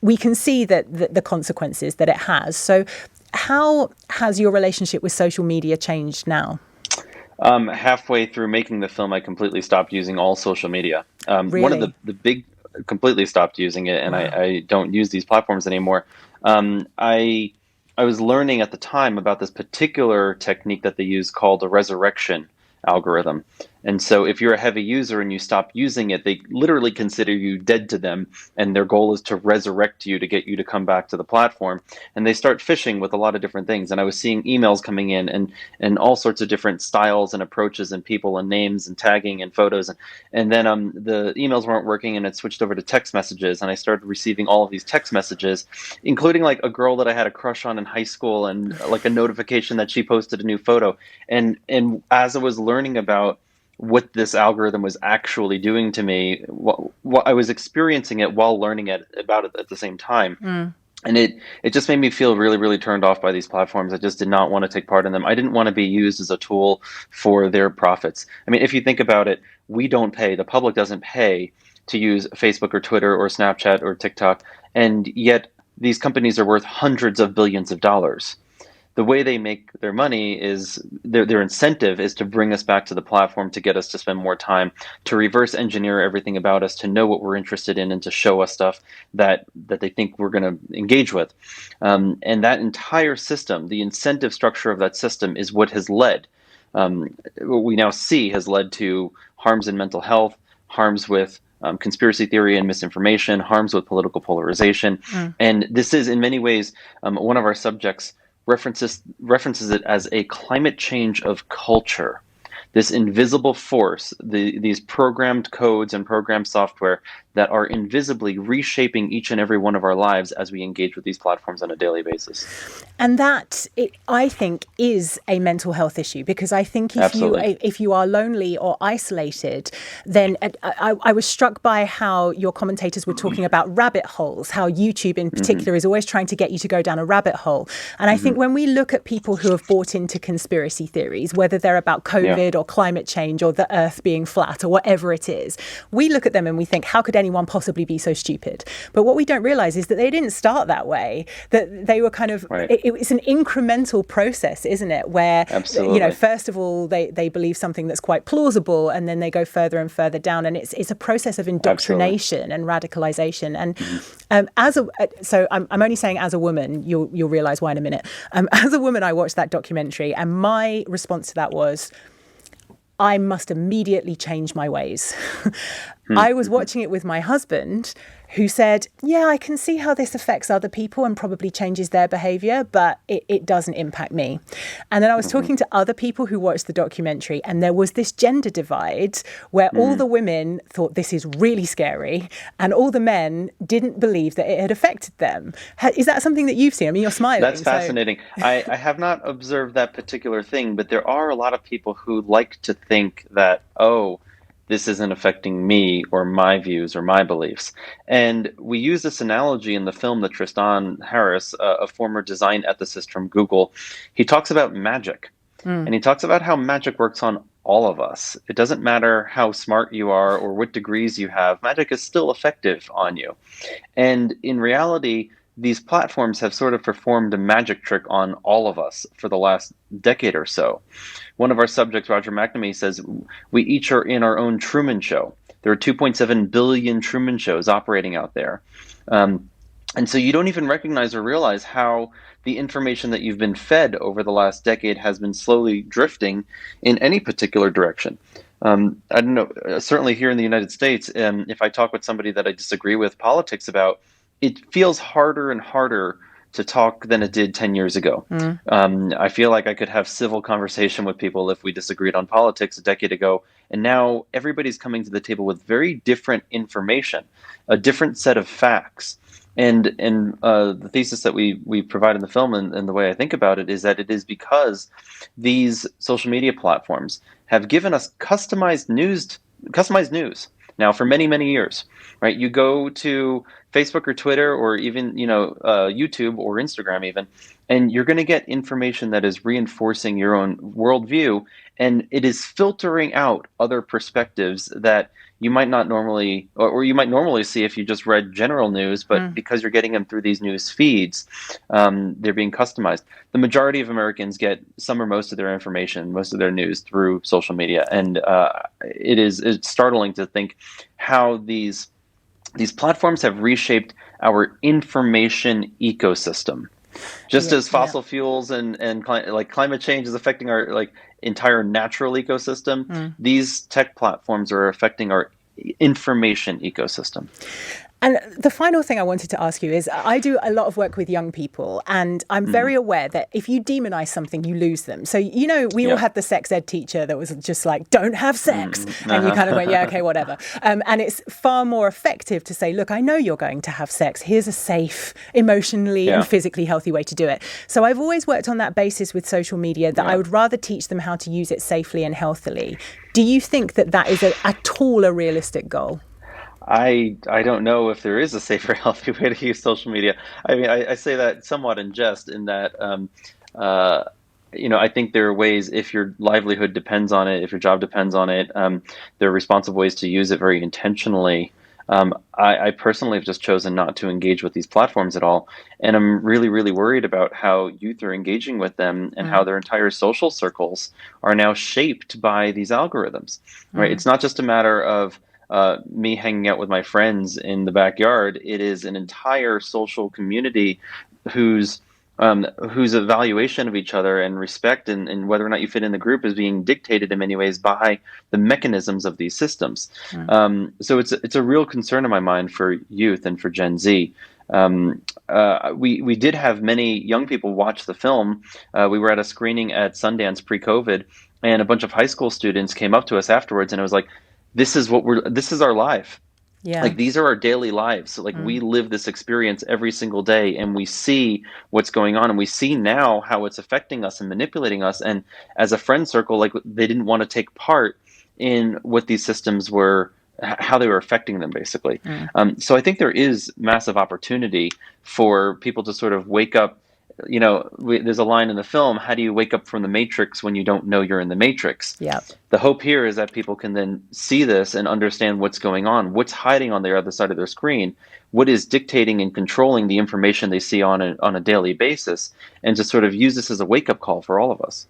we can see that the consequences that it has. So how has your relationship with social media changed now? Halfway through making the film, I completely stopped using all social media. One of Really? the big, completely stopped using it, and Wow. I don't use these platforms anymore. I was learning at the time about this particular technique that they use called a resurrection algorithm. And so if you're a heavy user and you stop using it, they literally consider you dead to them, and their goal is to resurrect you to get you to come back to the platform. And they start fishing with a lot of different things. And I was seeing emails coming in and all sorts of different styles and approaches and people and names and tagging and photos. And then the emails weren't working, and it switched over to text messages. And I started receiving all of these text messages, including like a girl that I had a crush on in high school, and like a notification that she posted a new photo. And as I was learning about what this algorithm was actually doing to me, what I was experiencing it while learning about it at the same time. Mm. And it just made me feel really, really turned off by these platforms. I just did not want to take part in them. I didn't want to be used as a tool for their profits. I mean, if you think about it, we don't pay, the public doesn't pay to use Facebook or Twitter or Snapchat or TikTok. And yet these companies are worth hundreds of billions of dollars. The way they make their money is their incentive is to bring us back to the platform, to get us to spend more time, to reverse engineer everything about us, to know what we're interested in, and to show us stuff that they think we're going to engage with. And that entire system, the incentive structure of that system, is what has led, what we now see has led to harms in mental health, harms with conspiracy theory and misinformation, harms with political polarization. Mm. And this is, in many ways, one of our subjects references it as a climate change of culture. This invisible force, these programmed codes and programmed software that are invisibly reshaping each and every one of our lives as we engage with these platforms on a daily basis. And that, I think, is a mental health issue, because I think if you are lonely or isolated, then I was struck by how your commentators were talking about rabbit holes, how YouTube in particular is always trying to get you to go down a rabbit hole. And I think when we look at people who have bought into conspiracy theories, whether they're about COVID or climate change or the earth being flat or whatever it is, we look at them and we think, how could anyone possibly be so stupid? But what we don't realize is that they didn't start that way, that they were kind of, it's an incremental process, isn't it? Where, first of all, they believe something that's quite plausible, and then they go further and further down. And it's a process of indoctrination and radicalization. And so I'm only saying as a woman, you'll realize why in a minute. As a woman, I watched that documentary, and my response to that was, I must immediately change my ways. I was watching it with my husband, who said, yeah, I can see how this affects other people and probably changes their behavior, but it doesn't impact me. And then I was talking to other people who watched the documentary, and there was this gender divide where all the women thought this is really scary, and all the men didn't believe that it had affected them. Is that something that you've seen? I mean, you're smiling. That's fascinating. I have not observed that particular thing, but there are a lot of people who like to think that, this isn't affecting me or my views or my beliefs. And we use this analogy in the film that Tristan Harris, a former design ethicist from Google, he talks about magic. And he talks about how magic works on all of us. It doesn't matter how smart you are or what degrees you have, magic is still effective on you. And in reality, these platforms have sort of performed a magic trick on all of us for the last decade or so. One of our subjects, Roger McNamee, says we each are in our own Truman Show. There are 2.7 billion Truman Shows operating out there. And so you don't even recognize or realize how the information that you've been fed over the last decade has been slowly drifting in any particular direction. I don't know, certainly here in the United States, if I talk with somebody that I disagree with politics about, it feels harder and harder to talk than it did 10 years ago. I feel like I could have civil conversation with people if we disagreed on politics a decade ago. And now everybody's coming to the table with very different information, a different set of facts. And the thesis that we provide in the film, and the way I think about it, is that it is because these social media platforms have given us customized news now for many, many years, right? You go to Facebook or Twitter or even, YouTube or Instagram even, and you're going to get information that is reinforcing your own worldview, and it is filtering out other perspectives that you might not normally, or you might normally see if you just read general news, but because you're getting them through these news feeds, they're being customized. The majority of Americans get some or most of their information, most of their news through social media, and it's startling to think how these platforms have reshaped our information ecosystem. Just as fossil fuels and climate change is affecting our entire natural ecosystem, these tech platforms are affecting our information ecosystem. And the final thing I wanted to ask you is, I do a lot of work with young people, and I'm very aware that if you demonize something, you lose them. So, we all had the sex ed teacher that was just like, don't have sex. And you kind of went, yeah, okay, whatever. And it's far more effective to say, look, I know you're going to have sex. Here's a safe, emotionally and physically healthy way to do it. So I've always worked on that basis with social media, that I would rather teach them how to use it safely and healthily. Do you think that is at all a realistic goal? I don't know if there is a safer, healthy way to use social media. I mean, I say that somewhat in jest, in that, I think there are ways, if your livelihood depends on it, if your job depends on it, there are responsible ways to use it very intentionally. I personally have just chosen not to engage with these platforms at all. And I'm really, really worried about how youth are engaging with them and how their entire social circles are now shaped by these algorithms, right? It's not just a matter of me hanging out with my friends in the backyard. It is an entire social community whose evaluation of each other and respect and whether or not you fit in the group is being dictated in many ways by the mechanisms of these systems. So it's a real concern in my mind for youth and for Gen Z. We did have many young people watch the film. We were at a screening at Sundance pre-COVID, and a bunch of high school students came up to us afterwards, and it was like, this is our life. Yeah. Like, these are our daily lives. So, we live this experience every single day, and we see what's going on, and we see now how it's affecting us and manipulating us. And as a friend circle, they didn't want to take part in what these systems were, how they were affecting them, basically. So I think there is massive opportunity for people to sort of wake up. There's a line in the film, how do you wake up from the matrix when you don't know you're in the matrix? Yeah. The hope here is that people can then see this and understand what's going on, what's hiding on the other side of their screen, what is dictating and controlling the information they see on a daily basis, and to sort of use this as a wake-up call for all of us.